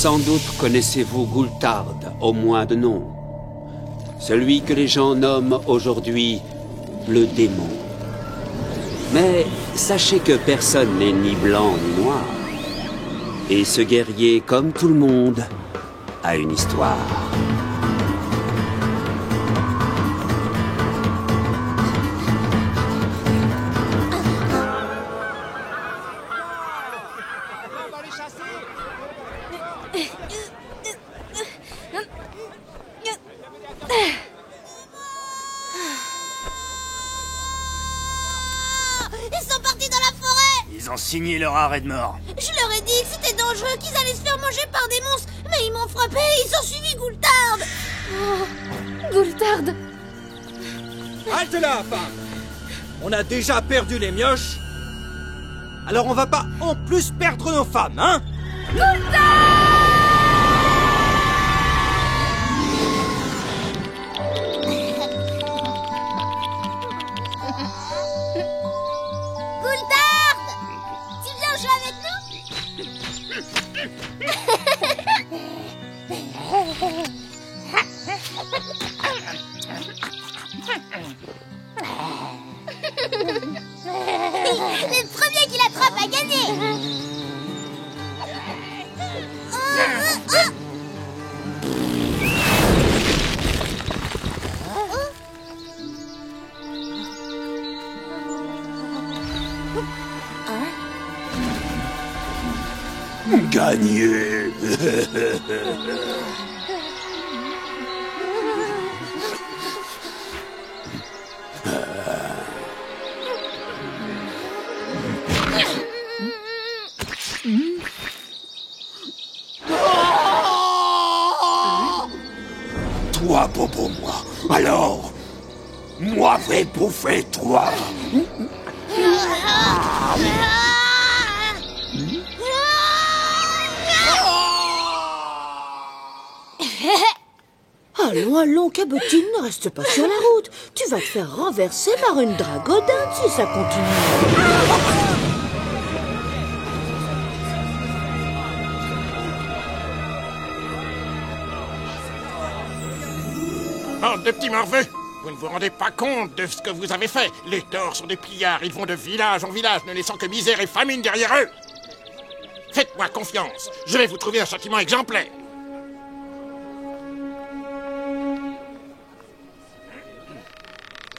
Sans doute connaissez-vous Gulthard, au moins de nom. Celui que les gens nomment aujourd'hui le démon. Mais sachez que personne n'est ni blanc ni noir. Et ce guerrier, comme tout le monde, a une histoire. Ils ont signé leur arrêt de mort. Je leur ai dit que c'était dangereux, qu'ils allaient se faire manger par des monstres, mais ils m'ont frappé et ils ont suivi Gulthard. Oh, Gulthard. Halte là, femme. On a déjà perdu les mioches. Alors on va pas en plus perdre nos femmes, hein? Gulthard! Le premier qui l'attrape a gagné. Gagné. Toi, Bobo, moi. Alors, moi vais bouffer toi. Allons, allons, Cabotine, ne reste pas sur la route. Tu vas te faire renverser par une dragodinde si ça continue. Bande de petits morveux! Vous ne vous rendez pas compte de ce que vous avez fait. Les torts sont des pillards, ils vont de village en village, ne laissant que misère et famine derrière eux. Faites-moi confiance, je vais vous trouver un châtiment exemplaire.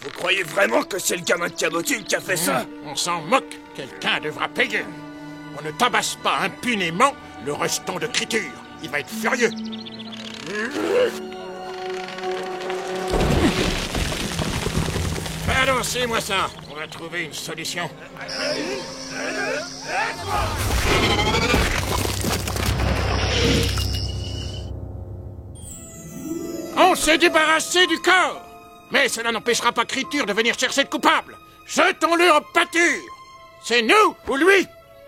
Vous croyez vraiment que c'est le gamin de Cabotine qui a fait ça? On s'en moque, quelqu'un devra payer. On ne tabasse pas impunément le rejeton de Criture. Il va être furieux. Balancez-moi ça, on va trouver une solution. On s'est débarrassé du corps. Mais cela n'empêchera pas Criture de venir chercher le coupable. Jetons-le en pâture. C'est nous ou lui?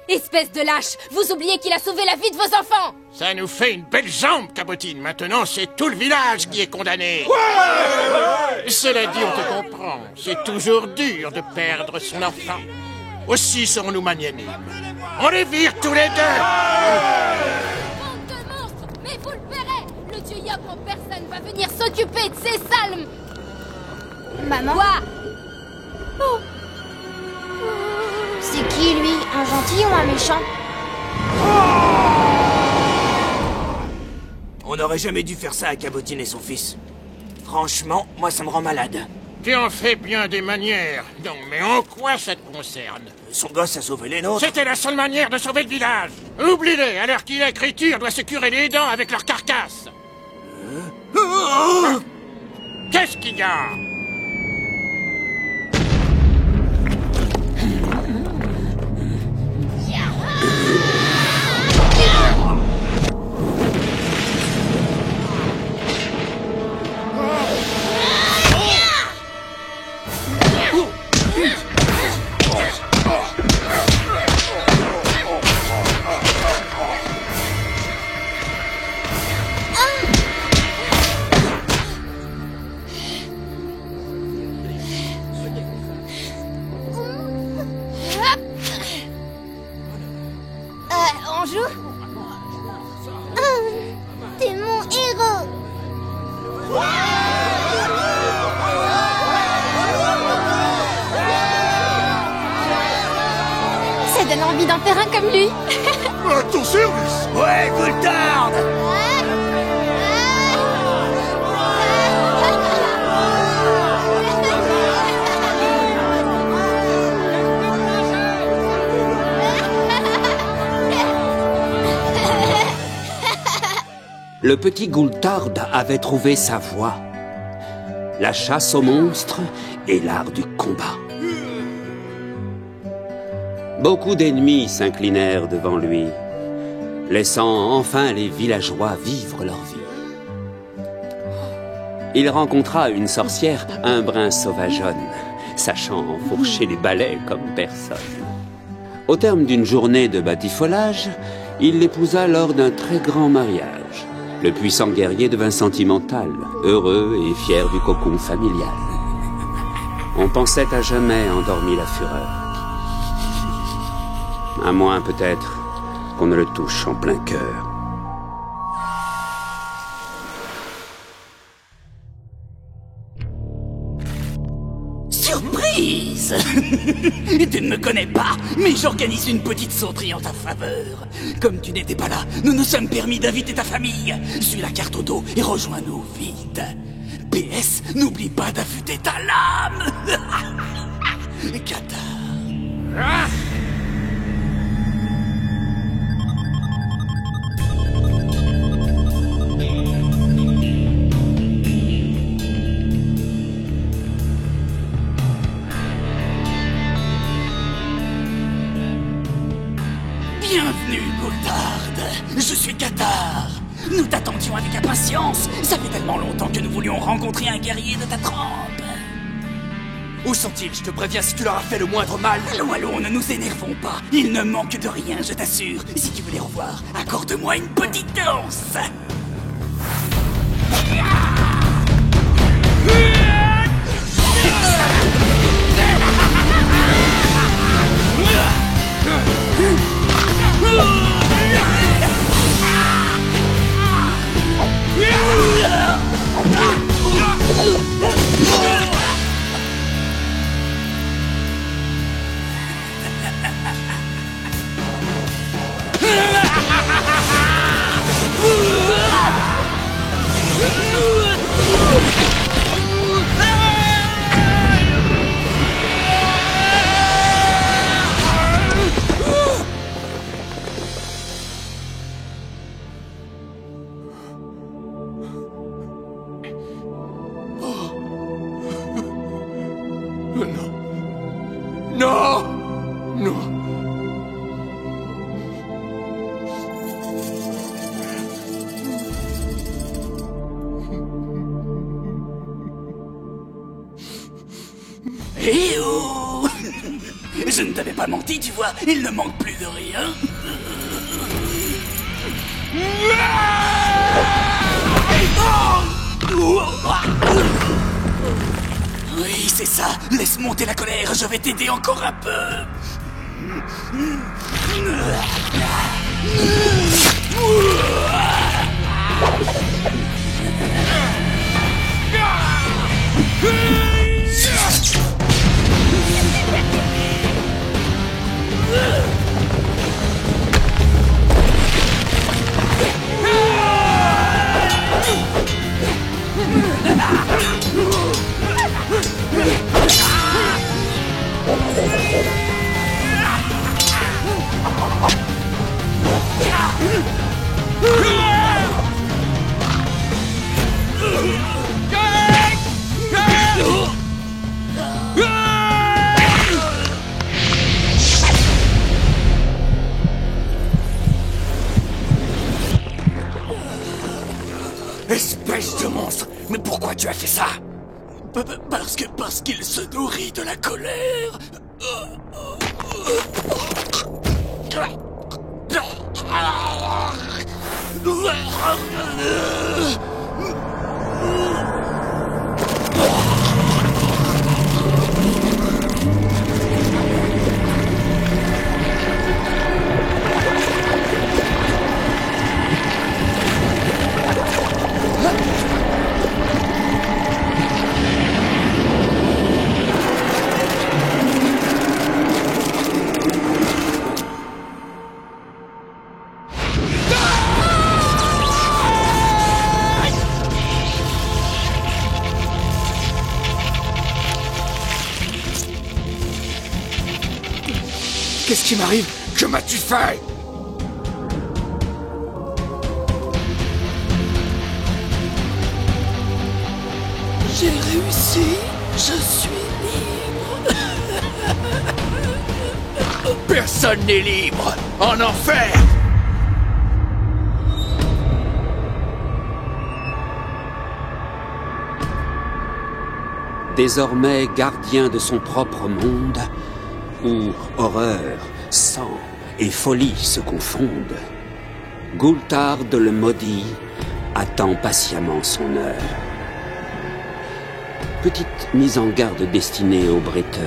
Espèce de lâche, vous oubliez qu'il a sauvé la vie de vos enfants. Ça nous fait une belle jambe, Cabotine. Maintenant, c'est tout le village qui est condamné. Cela dit, on te comprend. C'est toujours dur de perdre son enfant. Aussi serons-nous magnanimes. On les vire tous les deux. Bande de monstres, mais vous le verrez. Le dieu Yop en personne va venir s'occuper de ces salmes. Maman? Quoi? Oh. C'est qui, lui? Un gentil ou un méchant? On n'aurait jamais dû faire ça à Cabotine et son fils. Franchement, moi ça me rend malade. Tu en fais bien des manières. Non, mais en quoi ça te concerne? Son gosse a sauvé les nôtres. C'était la seule manière de sauver le village. Oublie-les, à l'heure qu'il est, Criture doit se curer les dents avec leur carcasse. Qu'est-ce qu'il y a? On joue? Ça donne envie d'en faire un comme lui. À ton service. Ouais, Goultard! Le petit Goultard avait trouvé sa voie. La chasse aux monstres et l'art du combat. Beaucoup d'ennemis s'inclinèrent devant lui, laissant enfin les villageois vivre leur vie. Il rencontra une sorcière, un brin sauvageonne, sachant enfourcher les balais comme personne. Au terme d'une journée de batifolage, il l'épousa lors d'un très grand mariage. Le puissant guerrier devint sentimental, heureux et fier du cocon familial. On pensait à jamais endormi la fureur. À moins peut-être qu'on ne le touche en plein cœur. Surprise! Tu ne me connais pas, mais j'organise une petite sauterie en ta faveur. Comme tu n'étais pas là, nous nous sommes permis d'inviter ta famille. Suis la carte au dos et rejoins-nous vite. PS, n'oublie pas d'affûter ta lame. Qatar. Ah! Bienvenue, Goultard. Je suis Qatar. Nous t'attendions avec impatience. Ça fait tellement longtemps que nous voulions rencontrer un guerrier de ta trempe. Où sont-ils? Je te préviens si tu leur as fait le moindre mal. Allons, ne nous énervons pas. Il ne manque de rien, je t'assure. Si tu veux les revoir, accorde-moi une petite danse. Non! Non! Eh oh! Je ne t'avais pas menti, tu vois, il ne manque plus de rien. Oui, c'est ça. Laisse monter la colère, je vais t'aider encore un peu. Espèce de monstre! Mais pourquoi tu as fait ça? Parce qu'il se nourrit de la colère. Qu'est-ce qui m'arrive? Que m'as-tu fait? J'ai réussi. Je suis libre. Personne n'est libre. En enfer! Désormais gardien de son propre monde, où horreur, sang et folie se confondent, Gulthard le maudit attend patiemment son heure. Petite mise en garde destinée aux breteurs.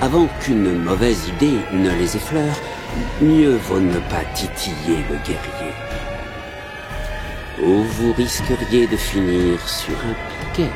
Avant qu'une mauvaise idée ne les effleure, mieux vaut ne pas titiller le guerrier. Ou vous risqueriez de finir sur un piquet.